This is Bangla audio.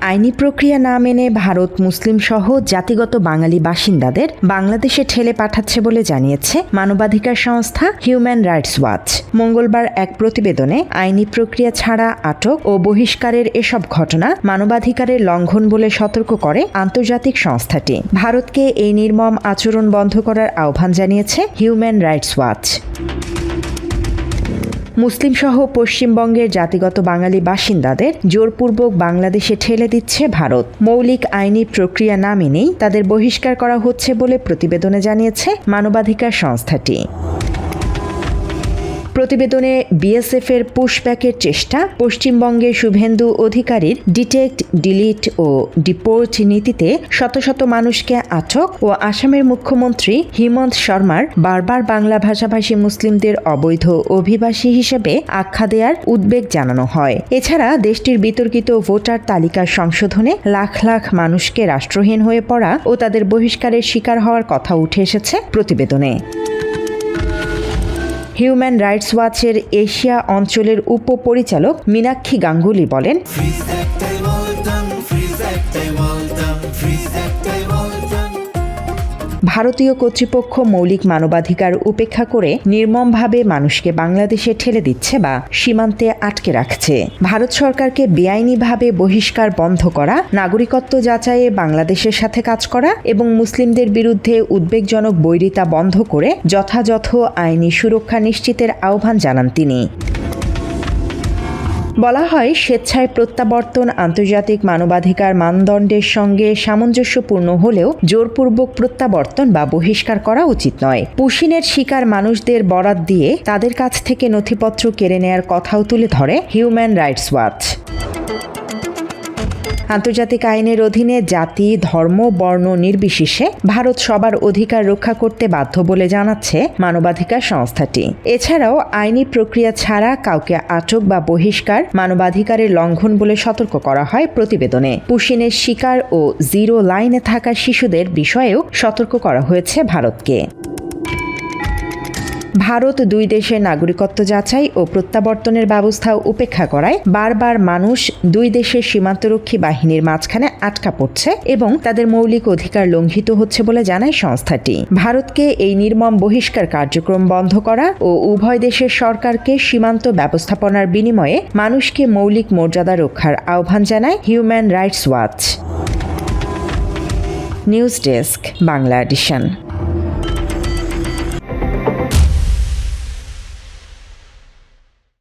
আইনি প্রক্রিয়া না মেনে ভারত মুসলিম সহ জাতিগত বাঙালি বাসিন্দাদের বাংলাদেশে ঠেলে পাঠাচ্ছে বলে জানিয়েছে মানবাধিকার সংস্থা হিউম্যান রাইটস ওয়াচ। মঙ্গলবার এক প্রতিবেদনে আইনি প্রক্রিয়া ছাড়া আটক ও বহিষ্কারের এসব ঘটনা মানবাধিকারের লঙ্ঘন বলে সতর্ক করে আন্তর্জাতিক সংস্থাটি। ভারতকে এই নির্মম আচরণ বন্ধ করার আহ্বান জানিয়েছে হিউম্যান রাইটস ওয়াচ। মুসলিমসহ পশ্চিমবঙ্গের জাতিগত বাঙালি বাসিন্দাদের জোরপূর্বক বাংলাদেশে ঠেলে দিচ্ছে ভারত। মৌলিক আইনি প্রক্রিয়া না মেনেই তাদের বহিষ্কার করা হচ্ছে বলে প্রতিবেদনে জানিয়েছে মানবাধিকার সংস্থাটি। প্রতিবেদনে বিএসএফের পুশব্যাকের চেষ্টা, পশ্চিমবঙ্গের শুভেন্দু অধিকারীর ডিটেক্ট, ডিলিট ও ডিপোর্ট নীতিতে শত শত মানুষকে আটক ও আসামের মুখ্যমন্ত্রী হিমন্ত শর্মার বারবার বাংলা ভাষাভাষী মুসলিমদের অবৈধ অভিবাসী হিসেবে আখ্যা দেওয়ার উদ্বেগ জানানো হয়। এছাড়া দেশটির বিতর্কিত ভোটার তালিকা সংশোধনে লাখ লাখ মানুষকে রাষ্ট্রহীন হয়ে পড়া ও তাদের বহিষ্কারের শিকার হওয়ার কথা উঠে এসেছে প্রতিবেদনে। হিউম্যান রাইটস ওয়াচের এশিয়া অঞ্চলের উপপরিচালক মীনাক্ষী গাঙ্গুলি বলেন, ভারতীয় কর্তৃপক্ষ মৌলিক মানবাধিকার উপেক্ষা করে নির্মমভাবে মানুষকে বাংলাদেশে ঠেলে দিচ্ছে বা সীমান্তে আটকে রাখছে। ভারত সরকারকে বেআইনিভাবে বহিষ্কার বন্ধ করা, নাগরিকত্ব যাচাইয়ে বাংলাদেশের সাথে কাজ করা এবং মুসলিমদের বিরুদ্ধে উদ্বেগজনক বৈরিতা বন্ধ করে যথাযথ আইনি সুরক্ষা নিশ্চিতের আহ্বান জানান তিনি। বলা হয়, স্বেচ্ছায় প্রত্যাবর্তন আন্তর্জাতিক মানবাধিকার মানদণ্ডের সঙ্গে সামঞ্জস্যপূর্ণ হলেও জোরপূর্বক প্রত্যাবর্তন বা বহিষ্কার করা উচিত নয়। পুশিনের শিকার মানুষদের বরাত দিয়ে তাদের কাছ থেকে নথিপত্র কেড়ে নেয়ার কথাও তুলে ধরে হিউম্যান রাইটস ওয়াচ। আন্তর্জাতিক আইনের অধীনে জাতি, ধর্ম, বর্ণ নির্বিশেষে ভারত সবার অধিকার রক্ষা করতে বাধ্য বলে জানাচ্ছে মানবাধিকার সংস্থাটি। এছাড়াও আইনি প্রক্রিয়া ছাড়া কাউকে আটক বা বহিষ্কার মানবাধিকারের লঙ্ঘন বলে সতর্ক করা হয় প্রতিবেদনে। পুশিনের শিকার ও জিরো লাইনে থাকা শিশুদের বিষয়েও সতর্ক করা হয়েছে ভারতকে। ভারত দুই দেশের নাগরিকত্ব যাচাই ও প্রত্যাবর্তনের ব্যবস্থা উপেক্ষা করায় বারবার মানুষ দুই দেশের সীমান্তরক্ষী বাহিনীর মাঝখানে আটকা পড়ছে এবং তাদের মৌলিক অধিকার লঙ্ঘিত হচ্ছে বলে জানায় সংস্থাটি। ভারতকে এই নির্মম বহিষ্কার কার্যক্রম বন্ধ করা ও উভয় দেশের সরকারকে সীমান্ত ব্যবস্থাপনার বিনিময়ে মানুষকে মৌলিক মর্যাদা রক্ষার আহ্বান জানায় human rights watch. News desk, Bangla addition.